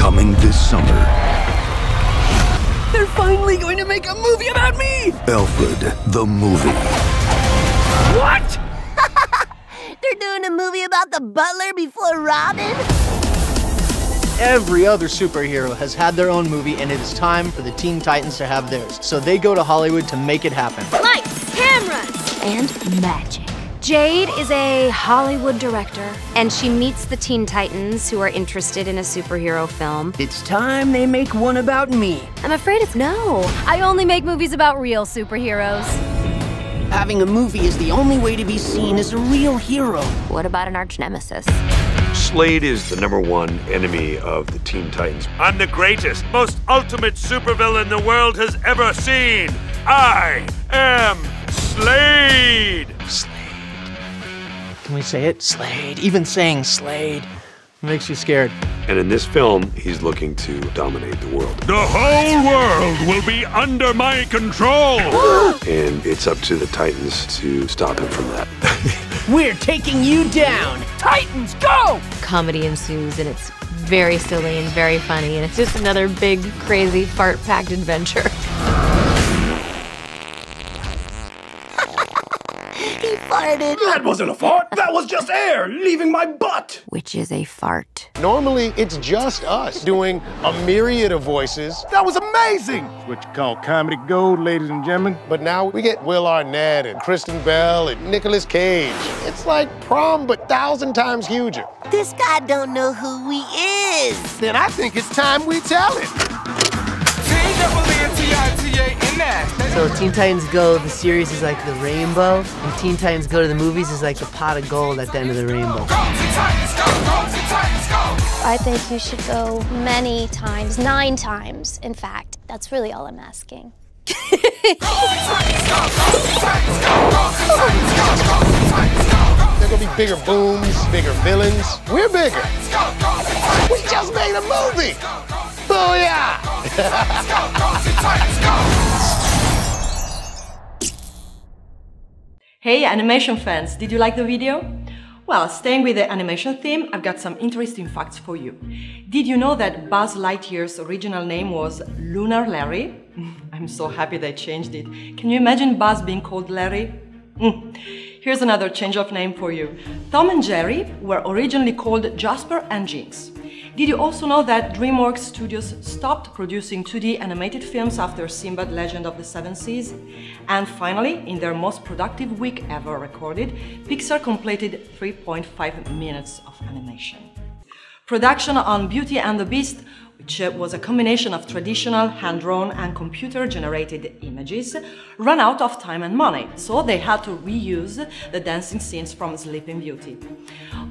coming this summer. They're finally going to make a movie about me! Alfred, the movie. What? They're doing a movie about the butler before Robin? Every other superhero has had their own movie, and it is time for the Teen Titans to have theirs. So they go to Hollywood to make it happen. Lights, cameras, And magic. Jade is a Hollywood director, and she meets the Teen Titans who are interested in a superhero film. It's time they make one about me. I'm afraid it's no. I only make movies about real superheroes. Having a movie is the only way to be seen as a real hero. What about an arch nemesis? Slade is the #1 enemy of the Teen Titans. I'm the greatest, most ultimate supervillain the world has ever seen. I am Slade! Slade. Can we say it? Slade. Even saying Slade makes you scared. And in this film, he's looking to dominate the world. The whole world will be under my control! And it's up to the Titans to stop him from that. We're taking you down! Titans, go! Comedy ensues, and it's very silly and very funny, and it's just another big, crazy, fart-packed adventure. He farted. That wasn't a fart! That was just air leaving my butt! Which is a fart. Normally, it's just us doing a myriad of voices. That was amazing! What you call comedy gold, ladies and gentlemen. But now we get Will Arnett and Kristen Bell and Nicolas Cage. It's like prom, but 1,000 times huger. This guy don't know who he is. Then I think it's time we tell it. So Teen Titans Go, the series is like the rainbow, and Teen Titans Go to the movies is like the pot of gold at the end of the rainbow. I think you should go many times, 9 times, in fact. That's really all I'm asking. There gonna be bigger booms, bigger villains. We're bigger. We just made a movie. Booyah! Hey animation fans, did you like the video? Well, staying with the animation theme, I've got some interesting facts for you. Did you know that Buzz Lightyear's original name was Lunar Larry? I'm so happy they changed it. Can you imagine Buzz being called Larry? Here's another change of name for you. Tom and Jerry were originally called Jasper and Jinx. Did you also know that DreamWorks Studios stopped producing 2D animated films after Sinbad Legend of the Seven Seas? And finally, in their most productive week ever recorded, Pixar completed 3.5 minutes of animation. Production on Beauty and the Beast, which was a combination of traditional hand-drawn and computer-generated images, ran out of time and money, so they had to reuse the dancing scenes from Sleeping Beauty.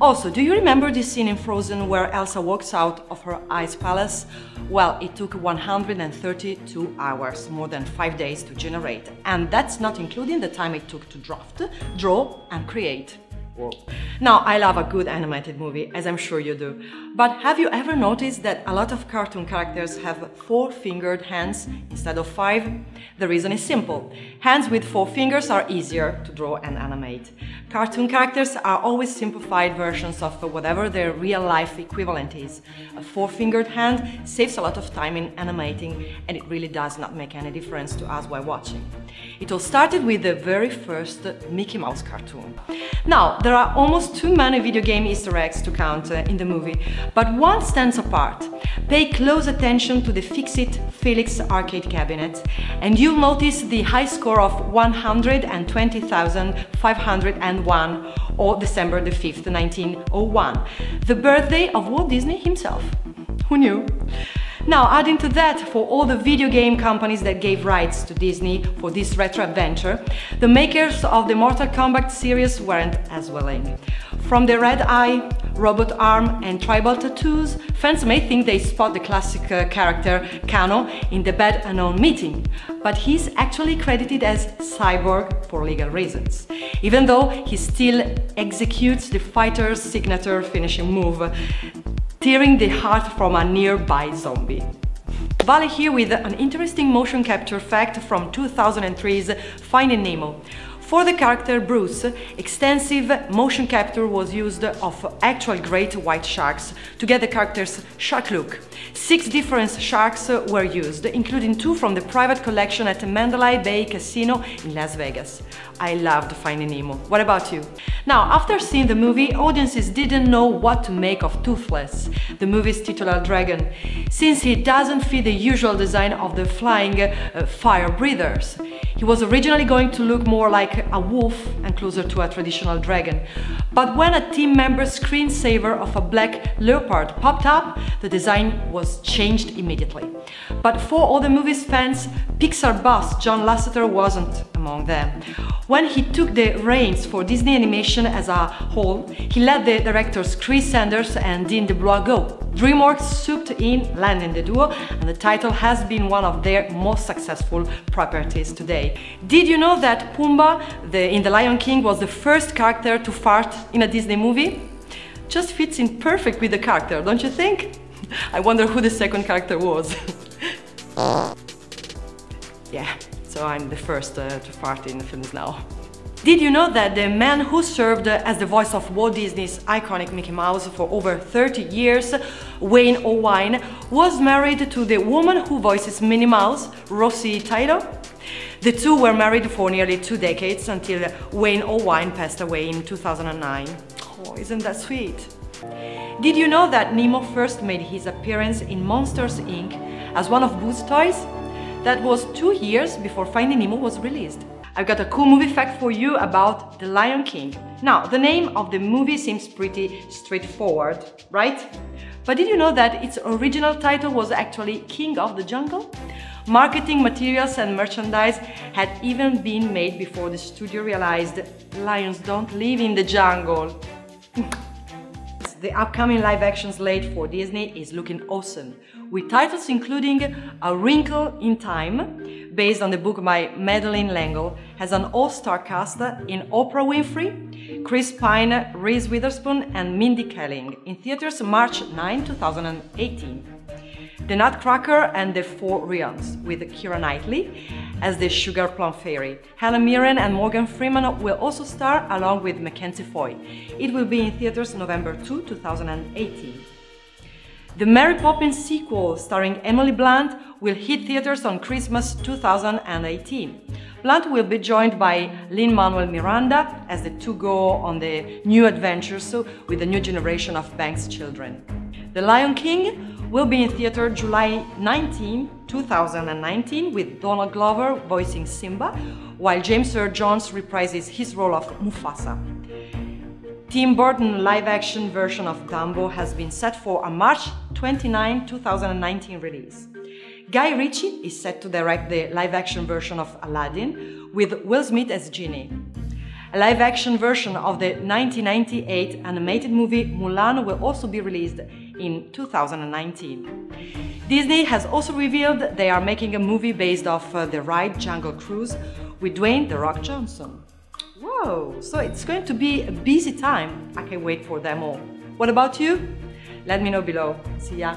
Also, do you remember this scene in Frozen where Elsa walks out of her ice palace? Well, it took 132 hours, more than 5 days to generate, and that's not including the time it took to draft, draw, and create. Now, I love a good animated movie, as I'm sure you do, but have you ever noticed that a lot of cartoon characters have 4-fingered hands instead of 5? The reason is simple. Hands with 4 fingers are easier to draw and animate. Cartoon characters are always simplified versions of whatever their real-life equivalent is. A 4-fingered hand saves a lot of time in animating, and it really does not make any difference to us while watching. It all started with the very first Mickey Mouse cartoon. Now, there are almost too many video game Easter eggs to count in the movie, but one stands apart. Pay close attention to the Fix-It Felix arcade cabinet, and you'll notice the high score of 120,501, or December the 5th, 1901, the birthday of Walt Disney himself. Who knew? Now, adding to that, for all the video game companies that gave rights to Disney for this retro adventure, the makers of the Mortal Kombat series weren't as willing. From the red eye, robot arm and tribal tattoos, fans may think they spot the classic character Kano in the Bad Unknown Meeting, but he's actually credited as Cyborg for legal reasons, even though he still executes the fighter's signature finishing move, tearing the heart from a nearby zombie. Valley here with an interesting motion capture fact from 2003's Finding Nemo. For the character Bruce, extensive motion capture was used of actual great white sharks to get the character's shark look. 6 different sharks were used, including 2 from the private collection at the Mandalay Bay Casino in Las Vegas. I loved Finding Nemo. What about you? Now, after seeing the movie, audiences didn't know what to make of Toothless, the movie's titular dragon, since he doesn't fit the usual design of the flying fire breathers. He was originally going to look more like a wolf and closer to a traditional dragon. But when a team member's screensaver of a black leopard popped up, the design was changed immediately. But for all the movie's fans, Pixar boss John Lasseter wasn't among them. When he took the reins for Disney Animation as a whole, he let the directors Chris Sanders and Dean DeBlois go. DreamWorks swooped in, landing the duo, and the title has been one of their most successful properties today. Did you know that Pumbaa in The Lion King was the first character to fart in a Disney movie? Just fits in perfect with the character, don't you think? I wonder who the second character was. Yeah, so I'm the first to fart in FilmIsNow. Did you know that the man who served as the voice of Walt Disney's iconic Mickey Mouse for over 30 years, Wayne Owine, was married to the woman who voices Minnie Mouse, Rosie Taylor? The two were married for nearly 2 decades until Wayne Owine passed away in 2009. Oh, isn't that sweet? Did you know that Nemo first made his appearance in Monsters, Inc. as one of Boo's toys? That was 2 years before Finding Nemo was released. I've got a cool movie fact for you about The Lion King. Now, the name of the movie seems pretty straightforward, right? But did you know that its original title was actually King of the Jungle? Marketing materials and merchandise had even been made before the studio realized lions don't live in the jungle. The upcoming live-action slate for Disney is looking awesome, with titles including A Wrinkle in Time, based on the book by Madeleine L'Engle, has an all-star cast in Oprah Winfrey, Chris Pine, Reese Witherspoon and Mindy Kaling, in theaters March 9, 2018. The Nutcracker and the Four Realms, with Keira Knightley as the Sugar Plum Fairy. Helen Mirren and Morgan Freeman will also star, along with Mackenzie Foy. It will be in theaters November 2, 2018. The Mary Poppins sequel, starring Emily Blunt, will hit theaters on Christmas 2018. Blunt will be joined by Lin-Manuel Miranda as the two go on the new adventures with the new generation of Banks children. The Lion King will be in theater July 19, 2019, with Donald Glover voicing Simba, while James Earl Jones reprises his role of Mufasa. Tim Burton's live-action version of Dumbo has been set for a March 29, 2019 release. Guy Ritchie is set to direct the live-action version of Aladdin, with Will Smith as Genie. A live-action version of the 1998 animated movie Mulan will also be released in 2019. Disney has also revealed they are making a movie based off the ride Jungle Cruise with Dwayne "The Rock" Johnson. Whoa, so it's going to be a busy time. I can't wait for them all. What about you? Let me know below. See ya!